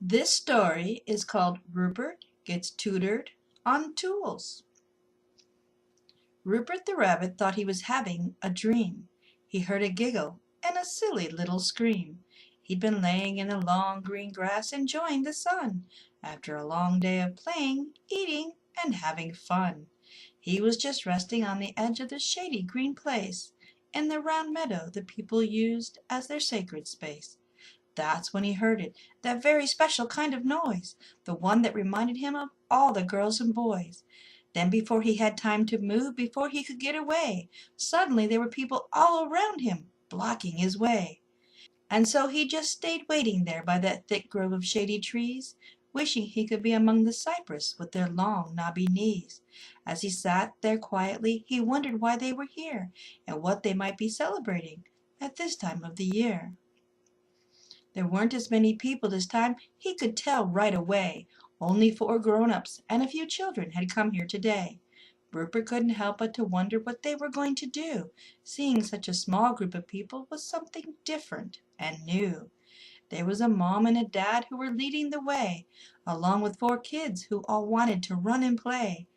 This story is called Rupert Gets Tutored on Tools. Rupert the rabbit thought he was having a dream. He heard a giggle and a silly little scream. He'd been laying in the long green grass enjoying the sun after a long day of playing, eating, and having fun. He was just resting on the edge of the shady green place in the round meadow the people used as their sacred space. That's when he heard it, that very special kind of noise, the one that reminded him of all the girls and boys. Then before he had time to move, before he could get away, suddenly there were people all around him, blocking his way. And so he just stayed waiting there by that thick grove of shady trees, wishing he could be among the cypress with their long knobby knees. As he sat there quietly, he wondered why they were here, and what they might be celebrating at this time of the year. There weren't as many people this time, he could tell right away. Only 4 grown-ups and a few children had come here today. Rupert couldn't help but to wonder what they were going to do. Seeing such a small group of people was something different and new. There was a mom and a dad who were leading the way, along with 4 kids who all wanted to run and play.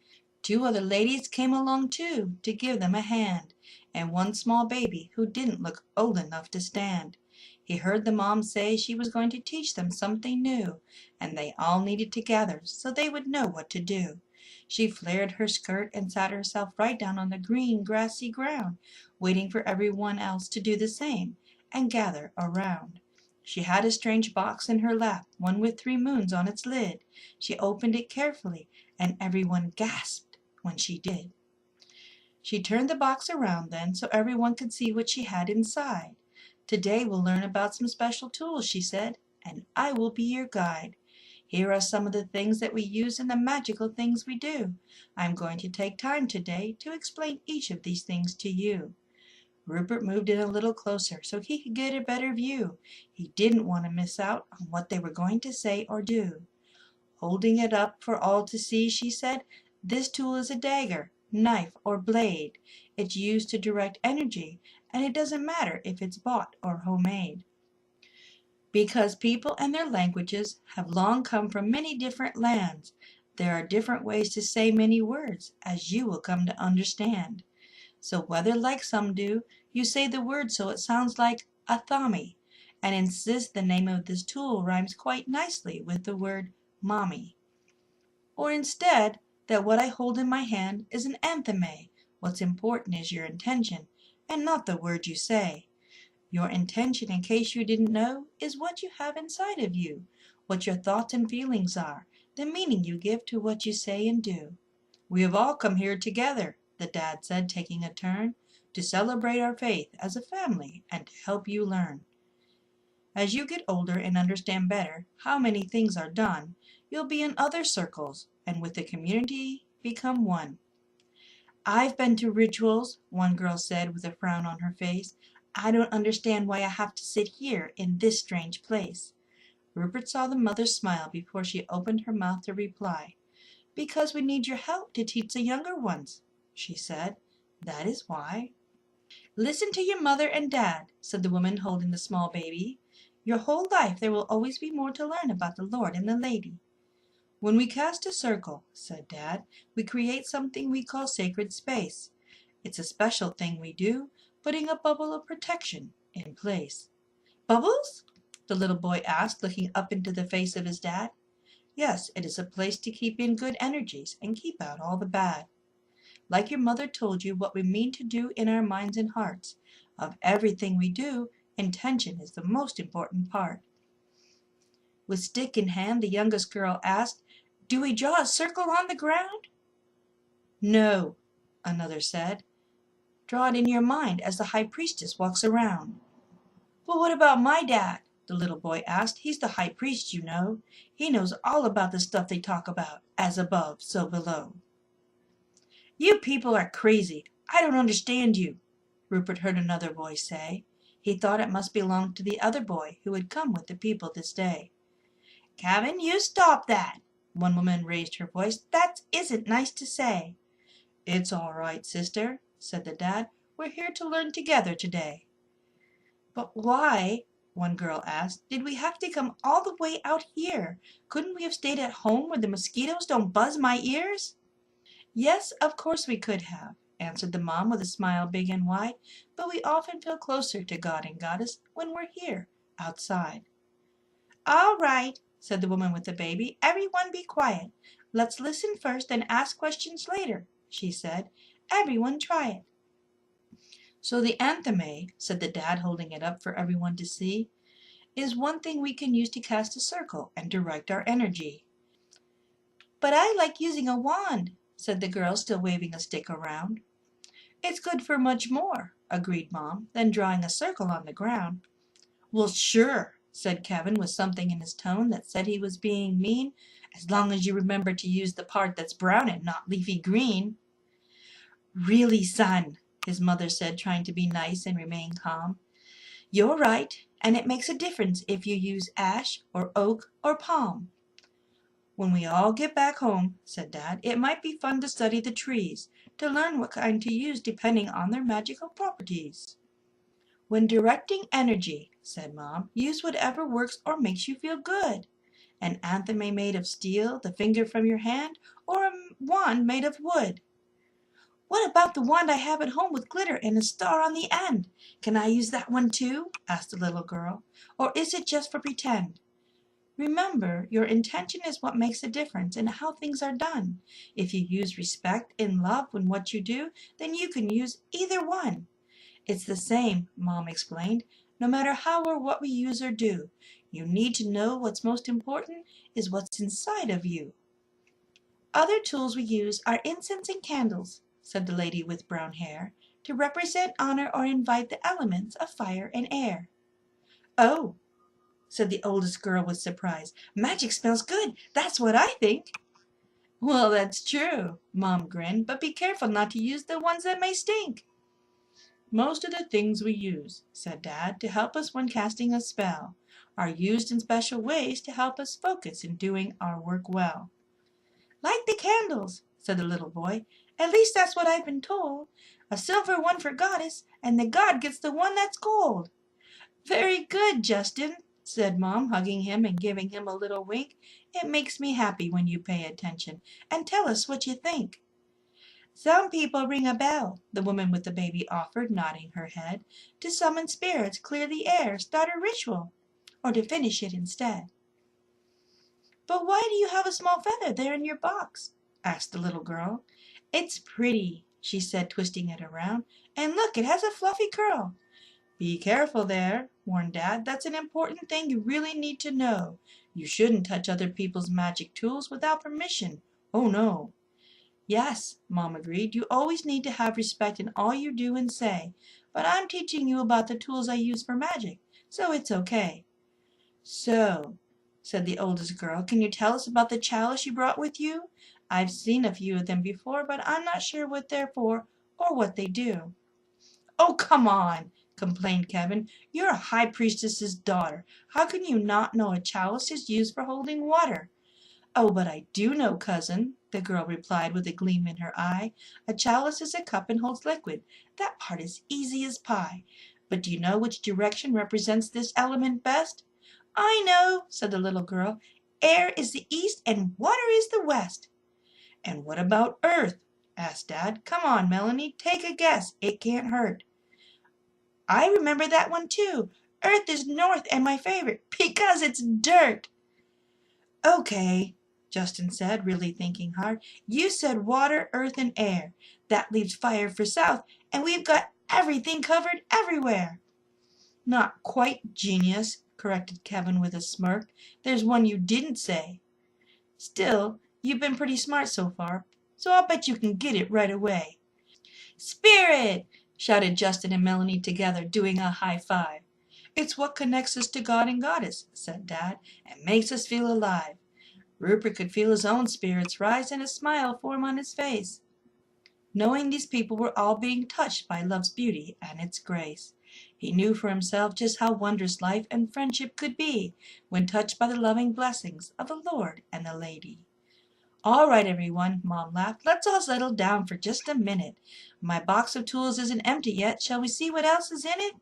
2 other ladies came along too, to give them a hand, and 1 small baby who didn't look old enough to stand. He heard the mom say she was going to teach them something new, and they all needed to gather so they would know what to do. She flared her skirt and sat herself right down on the green, grassy ground, waiting for everyone else to do the same and gather around. She had a strange box in her lap, one with 3 moons on its lid. She opened it carefully, and everyone gasped when she did. She turned the box around then so everyone could see what she had inside. Today we'll learn about some special tools, she said, and I will be your guide. Here are some of the things that we use and the magical things we do. I'm going to take time today to explain each of these things to you. Rupert moved in a little closer so he could get a better view. He didn't want to miss out on what they were going to say or do. Holding it up for all to see, she said, "This tool is a dagger, knife, or blade. It's used to direct energy, and it doesn't matter if it's bought or homemade. Because people and their languages have long come from many different lands, there are different ways to say many words, as you will come to understand. So whether, like some do, you say the word so it sounds like a thommy, and insist the name of this tool rhymes quite nicely with the word mommy. Or instead, that what I hold in my hand is an antheme. What's important is your intention, and not the word you say. Your intention, in case you didn't know, is what you have inside of you, what your thoughts and feelings are, the meaning you give to what you say and do. We have all come here together," the dad said, taking a turn, "to celebrate our faith as a family and to help you learn. As you get older and understand better how many things are done, you'll be in other circles and with the community become one." "I've been to rituals," one girl said with a frown on her face. "I don't understand why I have to sit here in this strange place." Rupert saw the mother smile before she opened her mouth to reply. "Because we need your help to teach the younger ones," she said. "That is why." "Listen to your mother and dad," said the woman holding the small baby. "Your whole life there will always be more to learn about the Lord and the lady." "When we cast a circle," said Dad, "we create something we call sacred space. It's a special thing we do, putting a bubble of protection in place." "Bubbles?" the little boy asked, looking up into the face of his dad. "Yes, it is a place to keep in good energies and keep out all the bad. Like your mother told you what we mean to do in our minds and hearts. Of everything we do, intention is the most important part." With stick in hand, the youngest girl asked, "Do we draw a circle on the ground?" "No," another said. "Draw it in your mind as the high priestess walks around." "But what about my dad?" the little boy asked. "He's the high priest, you know. He knows all about the stuff they talk about, as above, so below." "You people are crazy. I don't understand you," Rupert heard another voice say. He thought it must belong to the other boy who had come with the people this day. "Calvin, you stop that!" One woman raised her voice. "That isn't nice to say." "It's all right, sister," said the dad. "We're here to learn together today." "But why?" one girl asked. Did we have to come all the way out here? Couldn't we have stayed at home where the mosquitoes don't buzz my ears? Yes, of course we could have, answered the mom with a smile big and wide, but we often feel closer to God and Goddess when we're here, outside. All right, said the woman with the baby. Everyone be quiet. Let's listen first and ask questions later, she said. Everyone try it. So the antheme, said the dad, holding it up for everyone to see, is one thing we can use to cast a circle and direct our energy. But I like using a wand, said the girl, still waving a stick around. It's good for much more, agreed Mom, than drawing a circle on the ground. Well, sure, said Kevin with something in his tone that said he was being mean, as long as you remember to use the part that's brown and not leafy green. Really, son, his mother said, trying to be nice and remain calm. You're right, and it makes a difference if you use ash or oak or palm. When we all get back home, said Dad, it might be fun to study the trees, to learn what kind to use depending on their magical properties. When directing energy, said Mom, use whatever works or makes you feel good. An antheme made of steel, the finger from your hand, or a wand made of wood. What about the wand I have at home with glitter and a star on the end? Can I use that one too? Asked the little girl. Or is it just for pretend? Remember, your intention is what makes a difference in how things are done. If you use respect and love in what you do, then you can use either one. It's the same, Mom explained, no matter how or what we use or do. You need to know what's most important is what's inside of you. Other tools we use are incense and candles, said the lady with brown hair, to represent, honor, or invite the elements of fire and air. Oh, said the oldest girl with surprise. Magic smells good. That's what I think. Well, that's true, Mom grinned, but be careful not to use the ones that may stink. Most of the things we use, said Dad, to help us when casting a spell, are used in special ways to help us focus in doing our work well. Like the candles, said the little boy. At least that's what I've been told. A silver one for Goddess, and the god gets the one that's gold. Very good, Justin, said Mom, hugging him and giving him a little wink. It makes me happy when you pay attention, and tell us what you think. Some people ring a bell, the woman with the baby offered, nodding her head, to summon spirits, clear the air, start a ritual, or to finish it instead. But why do you have a small feather there in your box? Asked the little girl. It's pretty, she said, twisting it around, and look, it has a fluffy curl. Be careful there, warned Dad. That's an important thing you really need to know. You shouldn't touch other people's magic tools without permission. Oh, no. Yes, Mom agreed. You always need to have respect in all you do and say. But I'm teaching you about the tools I use for magic, so it's okay. So, said the oldest girl, can you tell us about the chalice you brought with you? I've seen a few of them before, but I'm not sure what they're for or what they do. Oh, come on, complained Kevin. You're a high priestess's daughter. How can you not know a chalice is used for holding water? Oh, but I do know, cousin, the girl replied with a gleam in her eye. A chalice is a cup and holds liquid. That part is easy as pie. But do you know which direction represents this element best? I know, said the little girl. Air is the east and water is the west. And what about earth? Asked Dad. Come on, Melanie, take a guess. It can't hurt. I remember that one too. Earth is north and my favorite because it's dirt. Okay, Justin said, really thinking hard. You said water, earth, and air. That leaves fire for south, and we've got everything covered everywhere. Not quite, genius, corrected Kevin with a smirk. There's one you didn't say. Still, you've been pretty smart so far, so I'll bet you can get it right away. Spirit! Shouted Justin and Melanie together, doing a high five. It's what connects us to God and Goddess, said Dad, and makes us feel alive. Rupert could feel his own spirits rise and a smile form on his face, knowing these people were all being touched by love's beauty and its grace. He knew for himself just how wondrous life and friendship could be when touched by the loving blessings of the Lord and the Lady. All right, everyone, Mom laughed. Let's all settle down for just a minute. My box of tools isn't empty yet. Shall we see what else is in it?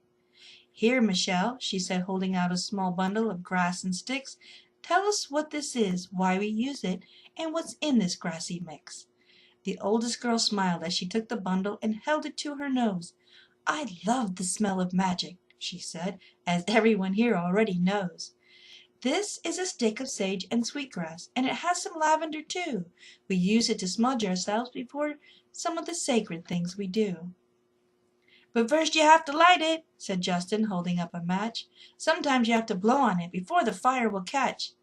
"Here, Michelle," she said, holding out a small bundle of grass and sticks. "Tell us what this is, why we use it, and what's in this grassy mix." The oldest girl smiled as she took the bundle and held it to her nose. "I love the smell of magic," she said, "as everyone here already knows. This is a stick of sage and sweetgrass, and it has some lavender too. We use it to smudge ourselves before some of the sacred things we do." "But first you have to light it," said Justin, holding up a match. "Sometimes you have to blow on it before the fire will catch.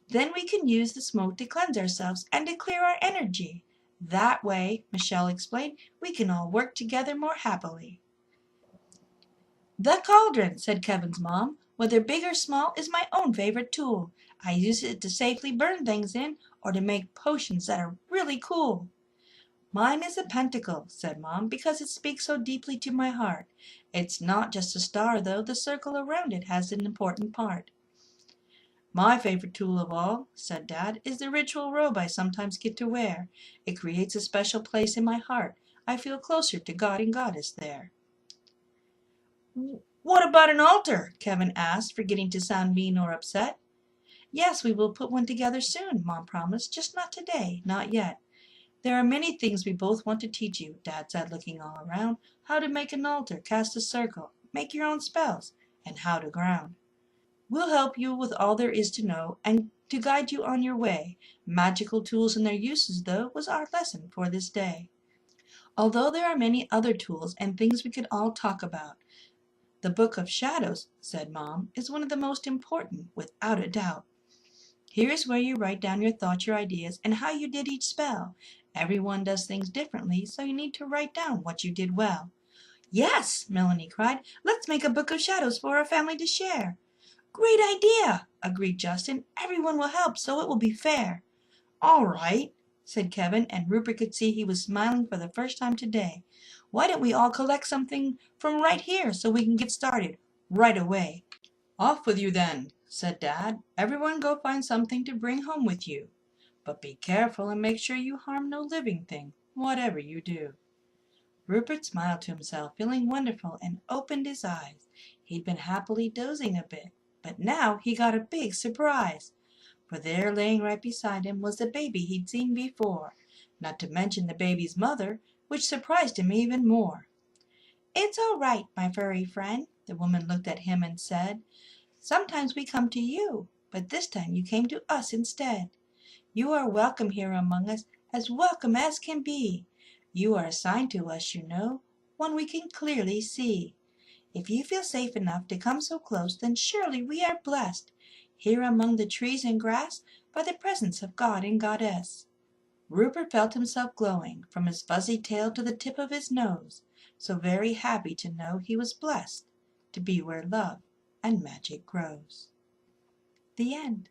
Then we can use the smoke to cleanse ourselves and to clear our energy. That way," Michelle explained, "we can all work together more happily." "The cauldron," said Kevin's mom, "whether big or small, is my own favorite tool. I use it to safely burn things in, or to make potions that are really cool." "Mine is a pentacle," said Mom, "because it speaks so deeply to my heart. It's not just a star, though. The circle around it has an important part." "My favorite tool of all," said Dad, "is the ritual robe I sometimes get to wear. It creates a special place in my heart. I feel closer to God and Goddess there." "What about an altar?" Kevin asked, forgetting to sound mean or upset. "Yes, we will put one together soon," Mom promised. "Just not today, not yet. There are many things we both want to teach you," Dad said, looking all around. "How to make an altar, cast a circle, make your own spells, and how to ground. We'll help you with all there is to know and to guide you on your way. Magical tools and their uses, though, was our lesson for this day. Although there are many other tools and things we could all talk about, the Book of Shadows," said Mom, "is one of the most important, without a doubt. Here is where you write down your thoughts, your ideas, and how you did each spell. Everyone does things differently, so you need to write down what you did well." "Yes!" Melanie cried. "Let's make a Book of Shadows for our family to share." "Great idea!" agreed Justin. "Everyone will help, so it will be fair." "All right," said Kevin, and Rupert could see he was smiling for the first time today. "Why don't we all collect something from right here so we can get started right away?" "Off with you then," said Dad. "Everyone go find something to bring home with you. But be careful and make sure you harm no living thing, whatever you do." Rupert smiled to himself, feeling wonderful, and opened his eyes. He'd been happily dozing a bit, but now he got a big surprise. For there, laying right beside him, was the baby he'd seen before, not to mention the baby's mother, which surprised him even more. "It's all right, my furry friend," the woman looked at him and said. "Sometimes we come to you, but this time you came to us instead. You are welcome here among us, as welcome as can be. You are assigned to us, you know, one we can clearly see. If you feel safe enough to come so close, then surely we are blessed, here among the trees and grass, by the presence of God and Goddess." Rupert felt himself glowing, from his fuzzy tail to the tip of his nose, so very happy to know he was blessed to be where love and magic grows. The end.